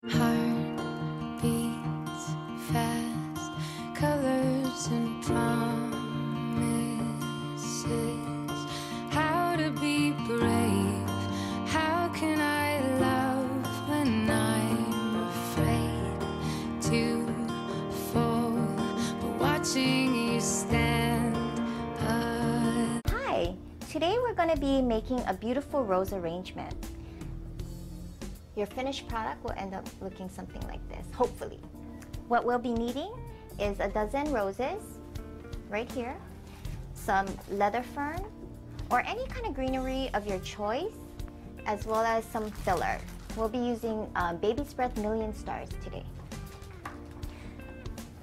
Heart beats fast, colors and promises. How to be brave? How can I love when I'm afraid to fall? But watching you stand up. Hi, today we're going to be making a beautiful rose arrangement. Your finished product will end up looking something like this, hopefully. What we'll be needing is a dozen roses, right here, some leather fern, or any kind of greenery of your choice, as well as some filler. We'll be using Baby's Breath Million Stars today.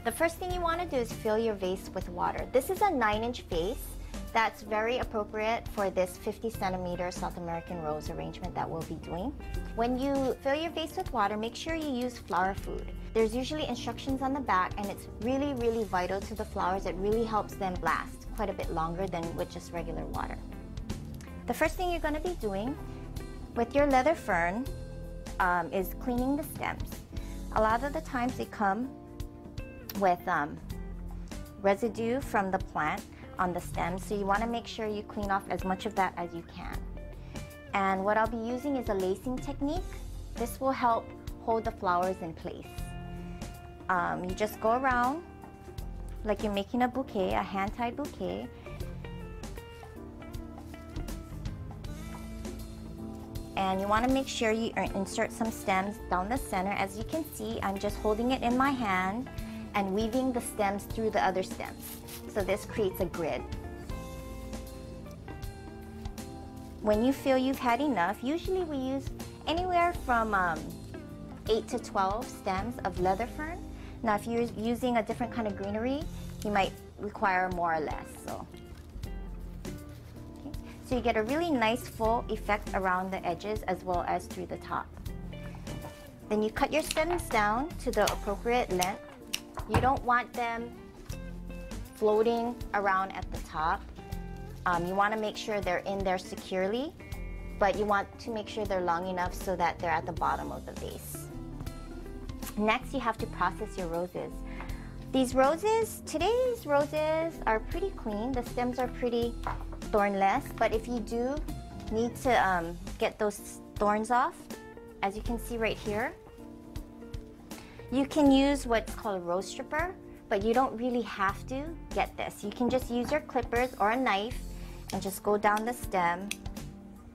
The first thing you want to do is fill your vase with water. This is a 9-inch vase. That's very appropriate for this 50-centimeter South American rose arrangement that we'll be doing. When you fill your vase with water, make sure you use flower food. There's usually instructions on the back, and it's really, really vital to the flowers. It really helps them last quite a bit longer than with just regular water. The first thing you're going to be doing with your leather fern is cleaning the stems. A lot of the times they come with residue from the plant on the stems, so you want to make sure you clean off as much of that as you can. And what I'll be using is a lacing technique. This will help hold the flowers in place. You just go around like you're making a bouquet, a hand-tied bouquet. And you want to make sure you insert some stems down the center. As you can see, I'm just holding it in my hand and weaving the stems through the other stems. So this creates a grid. When you feel you've had enough, usually we use anywhere from 8 to 12 stems of leather fern. Now if you're using a different kind of greenery, you might require more or less. So you get a really nice full effect around the edges as well as through the top. Then you cut your stems down to the appropriate length. You don't want them floating around at the top. You want to make sure they're in there securely, but you want to make sure they're long enough so that they're at the bottom of the vase. Next, you have to process your roses. These roses, today's roses are pretty clean. The stems are pretty thornless, but if you do need to get those thorns off, as you can see right here, you can use what's called a rose stripper, but you don't really have to get this. You can just use your clippers or a knife and just go down the stem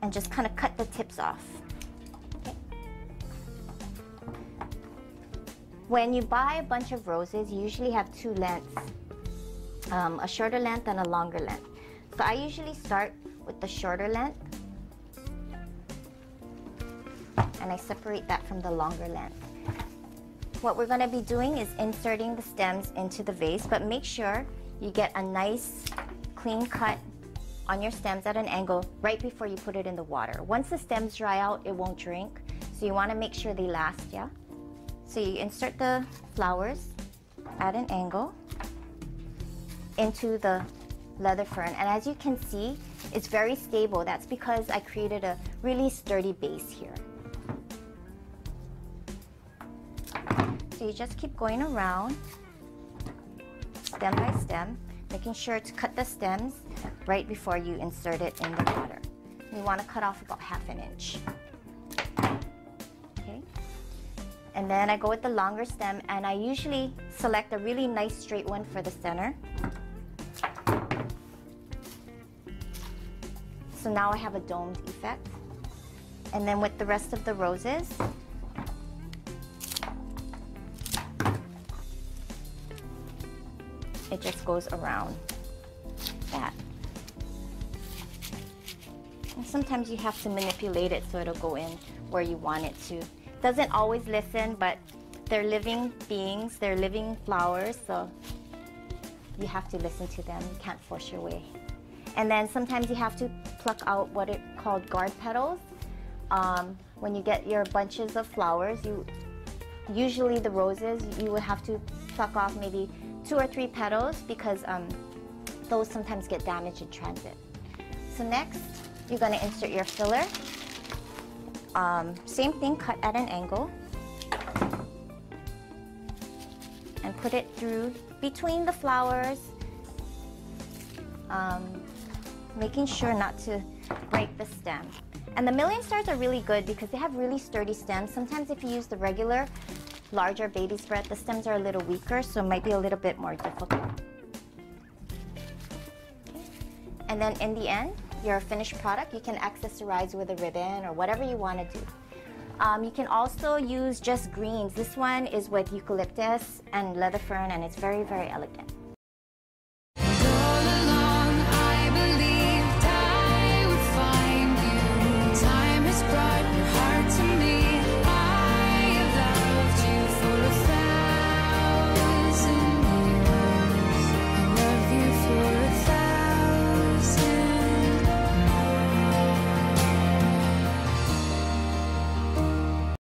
and just kind of cut the tips off. Okay. When you buy a bunch of roses, you usually have two lengths, a shorter length and a longer length. So I usually start with the shorter length and I separate that from the longer length. What we're going to be doing is inserting the stems into the vase, but make sure you get a nice clean cut on your stems at an angle right before you put it in the water. Once the stems dry out, it won't drink, so you want to make sure they last, yeah? So you insert the flowers at an angle into the leather fern, and as you can see, it's very stable. That's because I created a really sturdy base here. So you just keep going around, stem by stem, making sure to cut the stems right before you insert it in the water. You want to cut off about ½ an inch. Okay. And then I go with the longer stem, and I usually select a really nice straight one for the center. So now I have a domed effect. And then with the rest of the roses, it just goes around that. And sometimes you have to manipulate it so it'll go in where you want it to. Doesn't always listen, but they're living beings, they're living flowers, so you have to listen to them. You can't force your way. And then sometimes you have to pluck out what are called guard petals. When you get your bunches of flowers, usually the roses, you would have to pluck off maybe 2 or 3 petals because those sometimes get damaged in transit. So next, you're going to insert your filler. Same thing, cut at an angle. and put it through between the flowers, making sure not to break the stem. And the million stars are really good because they have really sturdy stems. Sometimes if you use the regular, larger baby spread, the stems are a little weaker, so it might be a little bit more difficult. Okay. And then in the end, your finished product, you can accessorize with a ribbon or whatever you want to do. You can also use just greens. This one is with eucalyptus and leather fern, and it's very, very elegant.